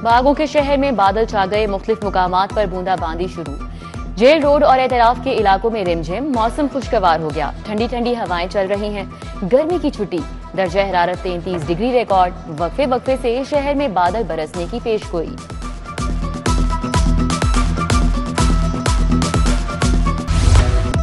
बागों के शहर में बादल छा गए, मुख्तलिफ मुकामात पर बूंदाबांदी शुरू। जेल रोड और एतराफ के इलाकों में रिमझिम, मौसम खुशगवार हो गया। ठंडी ठंडी हवाएं चल रही हैं। गर्मी की छुट्टी, दर्जा हरारत 33 डिग्री रिकॉर्ड। वक्फे वक्फे से शहर में बादल बरसने की पेशगोई।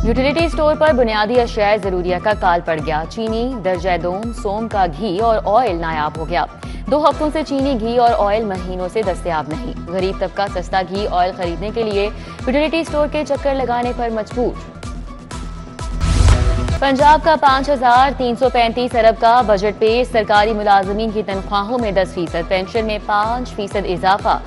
यूटिलिटी स्टोर पर बुनियादी अशियाए जरूरिया का काल पड़ गया। चीनी, दर्जा दोम, सोम का घी और ऑयल नायाब हो गया। 2 हफ्तों से चीनी, घी और ऑयल महीनों से दस्तयाब नहीं। गरीब तबका सस्ता घी, ऑयल खरीदने के लिए यूटिलिटी स्टोर के चक्कर लगाने पर मजबूर। पंजाब का 5,335 अरब का बजट पेश। सरकारी मुलाजमीन की तनख्वाहों में 10%, पेंशन में 5% इजाफा।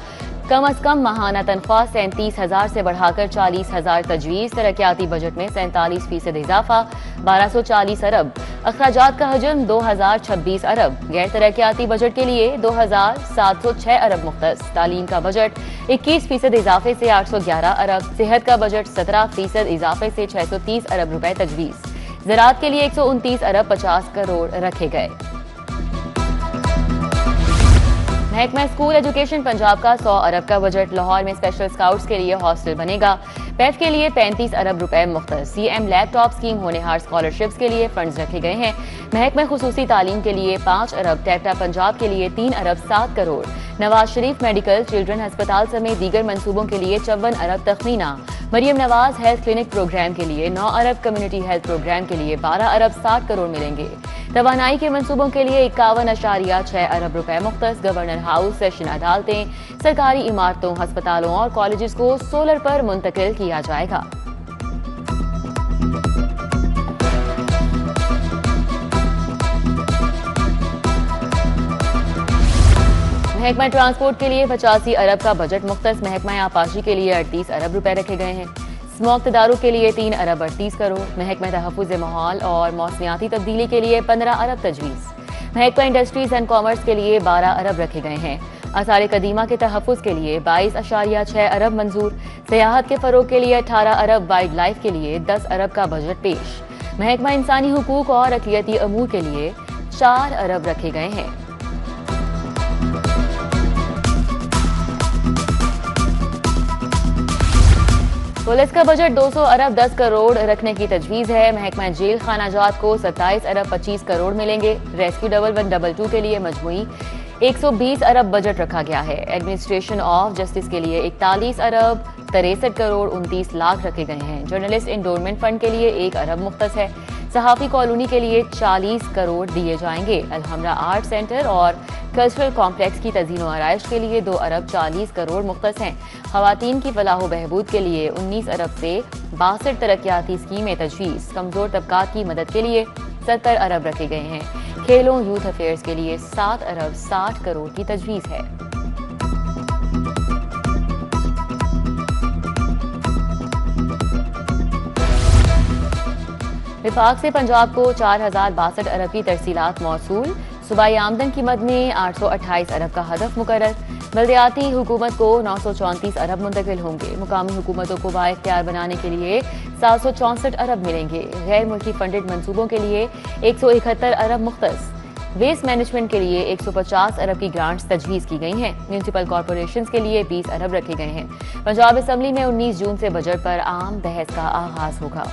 कम अज कम माहाना तनख्वाह 37,000 से बढ़ाकर 40,000 तजवीज़। तरक्याती बजट में 47% इजाफा, 1240 अरब। अखराजात का हजम 2,026 अरब। गैर तरक्याती बजट के लिए 2,706 अरब मुख्तस। तालीम का बजट 21% इजाफे से 811 अरब। सेहत का बजट 17% इजाफे से 630 अरब रुपए तजवीज़। ज़राअत के लिए 129 अरब 50 करोड़ रखे गए। महकमा स्कूल एजुकेशन पंजाब का 100 अरब का बजट। लाहौर में स्पेशल स्काउट्स के लिए हॉस्टल बनेगा। पैफ के लिए 35 अरब रुपए मुख्तस। सीएम लैपटॉप स्कीम, होनहार स्कॉलरशिप्स के लिए फंड्स रखे गए हैं। महकमा खुसूसी तालीम के लिए 5 अरब। टैप्टा पंजाब के लिए 3 अरब 7 करोड़। नवाज शरीफ मेडिकल चिल्ड्रन अस्पताल समेत दीगर मंसूबों के लिए 54 अरब तखमीना। Maryam Nawaz health clinic programme के लिए 9 अरब। कम्युनिटी हेल्थ प्रोग्राम के लिए 12 अरब 60 करोड़ मिलेंगे। तवानाई के मंसूबों के लिए 51.6 अरब रुपए मुख्तस। गवर्नर हाउस, सेशन अदालतें, सरकारी इमारतों, अस्पतालों और कॉलेजेस को सोलर पर मुंतकिल किया जाएगा। महकमा ट्रांसपोर्ट के लिए 85 अरब का बजट मुख्तस। महकमा आपाशी के लिए 38 अरब रुपए रखे गए हैं। स्मोक तदारुक के लिए 3 अरब 38 करोड़। महकमा तहफ़्फ़ुज़ माहौल और मौसमियाती तब्दीली के लिए 15 अरब तजवीज़। महकमा इंडस्ट्रीज एंड कॉमर्स के लिए 12 अरब रखे गए हैं। आसार कदीमा के तहफ़्फ़ुज़ के लिए 22.6 अरब मंजूर। सियाहत के फ़रोग के लिए 18 अरब। वाइल्ड लाइफ के लिए 10 अरब का बजट पेश। महकमा इंसानी हुकूक और अक़लियती अमूर के लिए 4 अरब रखे गए हैं। पुलिस का बजट 200 अरब 10 करोड़ रखने की तजवीज़ है। महकमा जेल खानाजात को 27 अरब 25 करोड़ मिलेंगे। रेस्क्यू 1112 के लिए मजमूई 120 अरब बजट रखा गया है। एडमिनिस्ट्रेशन ऑफ जस्टिस के लिए 41 अरब 63 करोड़ 29 लाख रखे गए हैं। जर्नलिस्ट इंडोरमेंट फंड के लिए 1 अरब मुख्तस है। सहाफ़ी कॉलोनी के लिए 40 करोड़ दिए जाएंगे। अलहमरा आर्ट सेंटर और कल्चरल कॉम्प्लेक्स की तज़ीन व आराइश के लिए 2 अरब 40 करोड़ मुख्तस हैं। ख़वातीन की फलाह व बहबूद के लिए 19 अरब से 62 तरक्याती स्कीमें तजवीज़। कमज़ोर तबकात की मदद के लिए 70 अरब रखे गए हैं। खेलों, यूथ अफेयर्स के लिए 7 अरब 60 करोड़ की तजवीज़ है। विफाक से पंजाब को 4,062 अरब की तरसीलात मौसूल। सूबाई आमदन की मद में 828 अरब का हदफ मुकर्रर। बल्दियाती हुकूमत को 934 अरब मुंतकिल होंगे। मुकामी हुकूमतों को बाइख्तियार बनाने के लिए 764 अरब मिलेंगे। गैर मुल्की फंडेड मंसूबों के लिए 171 अरब मुख्तस। वेस्ट मैनेजमेंट के लिए 150 अरब की ग्रांट्स तजवीज़ की गई हैं। म्यूनसिपल कॉरपोरेशन के लिए 20 अरब रखे गए हैं। पंजाब असम्बली में 19 जून से बजट पर आम बहस का आगाज होगा।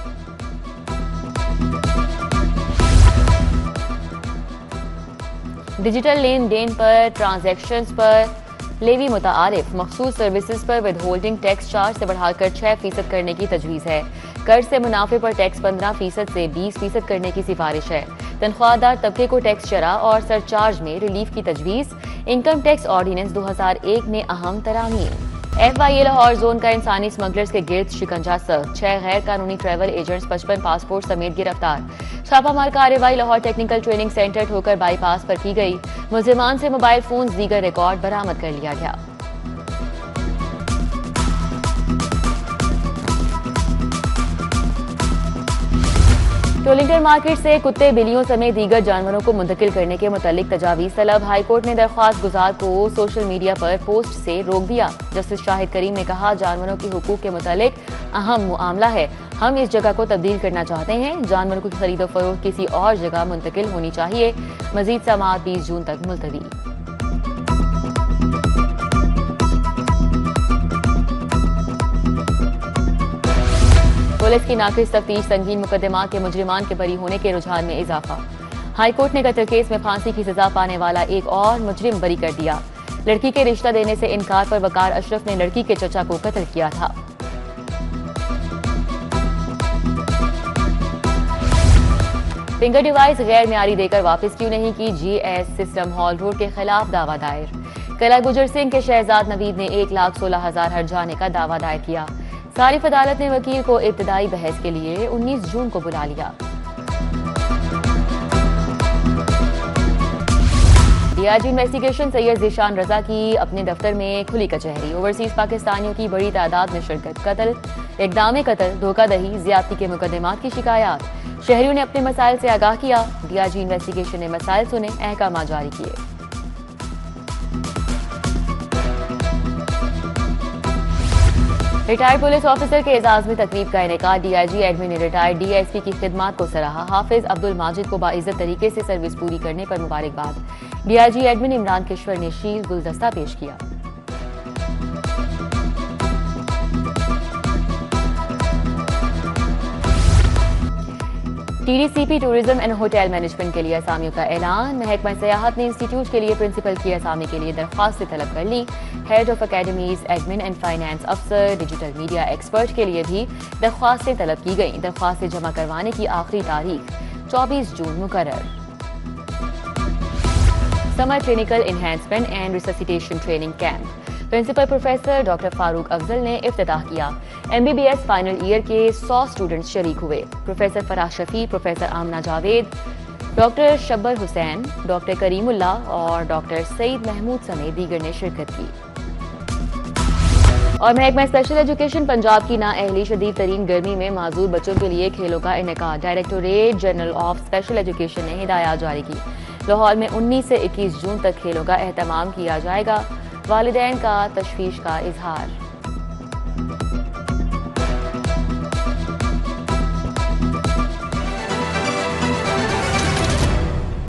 डिजिटल लेन देन पर, ट्रांजैक्शंस पर लेवी मुतारिफ। मखसूस सर्विसेज पर विद होल्डिंग टैक्स चार्ज से बढ़ाकर 6% करने की तजवीज़ है। कर्ज से मुनाफे पर टैक्स 15% से 20% करने की सिफारिश है। तनख्वाहदार तबके को टैक्स शरह और सरचार्ज में रिलीफ की तजवीज़। इनकम टैक्स ऑर्डिनेंस 2001 में अहम तरामीम। FYA लाहौर जोन का इंसानी स्मगलर्स के गिर्द शिकंजा सख्त। 6 गैर कानूनी ट्रैवल एजेंट्स 55 पासपोर्ट समेत गिरफ्तार। छापामार कार्रवाई लाहौर टेक्निकल ट्रेनिंग सेंटर ठोकर बाईपास पर की गई। मुल्जिमान से मोबाइल फोन दीगर रिकॉर्ड बरामद कर लिया गया। टोलिंगटन मार्केट से कुत्ते, बिल्लियों समेत दीगर जानवरों को मुंतकिल करने के मुतालिक तजावीज़ तलब। हाईकोर्ट ने दरख्वास्त गुजार को सोशल मीडिया पर पोस्ट से रोक दिया। जस्टिस शाहिद करीम ने कहा, जानवरों की हुकूक के मुतालिक अहम मामला है। हम इस जगह को तब्दील करना चाहते हैं। जानवरों की खरीदो फरोख्त किसी और जगह मुंतकिल होनी चाहिए। मजीद समाअत 20 जून तक मुलतवी। पुलिस की नाकिस तफ्तीश, संगीन मुकदमा के मुजरिमान के बरी होने के रुझान में इजाफा। हाईकोर्ट ने कत्ल केस में फांसी की सजा पाने वाला एक और मुजरिम बरी कर दिया। लड़की के रिश्ता देने से इनकार पर वकार अशरफ ने लड़की के चचा को कत्ल किया था। फिंगर डिवाइस गैर मियारी देकर वापस क्यों नहीं की, जीएस सिस्टम हॉल रोड के खिलाफ दावा दायर। कला गुजर सिंह के शहजाद नवीद ने 1,16,000 हर्जाने का दावा दायर किया। सारिफ अदालत ने वकील को इब्तदाई बहस के लिए 19 जून को बुला लिया। डीआईजी इन्वेस्टिगेशन सैयद ज़ीशान रजा की अपने दफ्तर में खुली कचहरी। ओवरसीज पाकिस्तानियों की बड़ी तादाद में शिरकत, कत्ल, इक़दाम कत्ल, धोखाधही, ज्यादती के मुकदमात की शिकायत। शहरियों ने अपने मसाइल से आगाह किया। डीआईजी इन्वेस्टिगेशन ने मसाइल सुने, अहकाम जारी किए। रिटायर्ड पुलिस ऑफिसर के एजाज में तकरीब का इनेकाद। डीआईजी एडमिन ने रिटायर्ड डीएसपी की खिदमात को सराहा। हाफिज अब्दुल माजिद को बाइज्जत तरीके से सर्विस पूरी करने पर मुबारकबाद। डीआईजी एडमिन इमरान किश्वर ने शील गुलदस्ता पेश किया। TDCP tourism and hotel management के लिए असामियों का ऐलान। महकमा सयाहत ने इंस्टीट्यूट के लिए प्रिंसिपल की असामी के लिए दरख्वास्त तलब कर ली। Head of academies, admin and finance अफसर, डिजिटल मीडिया एक्सपर्ट के लिए भी दरख्वास्तें तलब की गईं। दरख्वास्तें जमा करवाने की आखिरी तारीख 24 जून मुकर्रर। Summer clinical enhancement and resuscitation training camp. Principal professor doctor Farooq Afzal ने इफ्तिताह किया। एमबीबीएस फाइनल ईयर के 100 स्टूडेंट्स शरीक हुए। प्रोफेसर फराह शफी, प्रोफेसर आमना जावेद, डॉक्टर शब्बर हुसैन, डॉक्टर करीमुल्ला और डॉक्टर सईद महमूद समेत दीगर ने शिरकत की। और महकमा स्पेशल एजुकेशन पंजाब की नाअहली, शदीद तरीन गर्मी में माजूर बच्चों के लिए खेलों का इनेकाद। Directorate general of special education ने हिदायत जारी की। लाहौर में 19 से 21 जून तक खेलों का एहतमाम किया जाएगा। वालिदैन का तशवीश का इजहार।